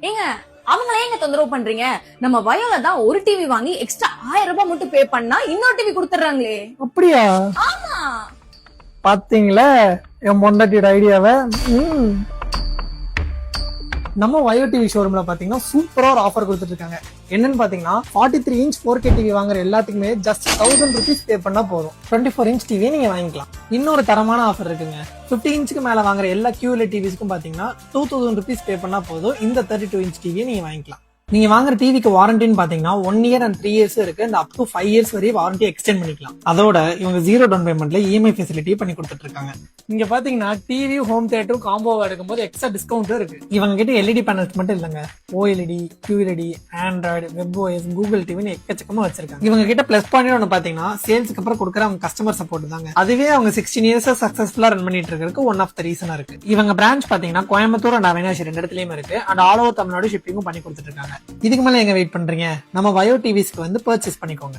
ஏங்க அவங்களே எங்க தொந்தரவு பண்றீங்க? நம்ம வயோல தான் ஒரு டிவி வாங்கி எக்ஸ்ட்ரா 1000 ரூபாய் மட்டும் பே பண்ணா இன்னொரு டிவி கொடுத்துறாங்களே. அப்படியா? ஆமா. பாத்தீங்களா என் பொண்டாட்டியோட ஐடியாவை. நம்ம வயோ டிவி ஷோரூம்ல பாத்தீங்கன்னா சூப்பரா ஒரு ஆஃபர் கொடுத்துட்டு இருக்காங்க. என்னன்னு பாத்தீங்கன்னா 43 இன்ச் 4K டிவி வாங்குற எல்லாத்துக்குமே ஜஸ்ட் 1000 rupees பே பண்ணா போதும் 24 இன்ச் டிவியை நீங்க வாங்கிக்கலாம். இன்னொரு தரமான ஆஃபர் இருக்குங்க. 50 இன்ச்சுக்கு மேல வாங்குற எல்லா QLED டிவிஸ்க்கும் பாத்தீங்கன்னா 2000 rupees பே பண்ணா போதும் இந்த 32 இன்ச் டிவியை நீங்க வாங்கிக்கலாம். நீங்க வாங்குற டிவிக்கு வாரண்டின்னு பாத்தீங்கன்னா 1 year and 3 years இருக்கு. இந்த அப் டு 5 years வரை வாரண்டி எக்ஸ்டெண்ட் பண்ணிக்கலாம். அதோட இவங்க 0 டவுன் பேமெண்ட்ல EMI ஃபெசிலிட்டி பண்ணி கொடுத்துட்டு இருக்காங்க. இங்க பாத்தீங்கன்னா டிவி ஹோம் தியேட்டரும் காம்போவா எடுக்கும்போது எக்ஸ்ட்ரா டிஸ்கவுண்ட் இருக்கு. இவங்க கிட்ட LED பேனல்ஸ் மட்டும் இல்லங்க, OLED, QLED, Android, WebOS, Google டிவின்னு எக்கச்சக்கமா வச்சிருக்காங்க. இவங்க கிட்ட பிளஸ் பாயிண்ட் ஒன்று பாத்தீங்கன்னா சேல்ஸ்க்கு அப்புறம் கொடுக்குற அவங்க கஸ்டமர் சப்போர்ட் தாங்க. அதுவே அவங்க 16 years சக்சஸ்ஃபுல்லா ரன் பண்ணிட்டு இருக்கிறதுக்கு ஒன் ஆஃப் த ரீசனா இருக்கு. இவங்க பிரான்ச் பாத்தீங்கன்னா கோயம்புத்தூர் அண்ட் அவினாஷி 2 இடத்துலயும் இருக்கு. அண்ட் ஆல் ஓவர் தமிழ்நாடு ஷிப்பிங்கும் பண்ணி கொடுத்துட்டு இருக்காங்க. இதுக்கு மேல எங்க வெயிட் பண்றீங்க? நம்ம வயோ டிவிஸ்க்கு வந்து பர்ச்சேஸ் பண்ணிக்கோங்க.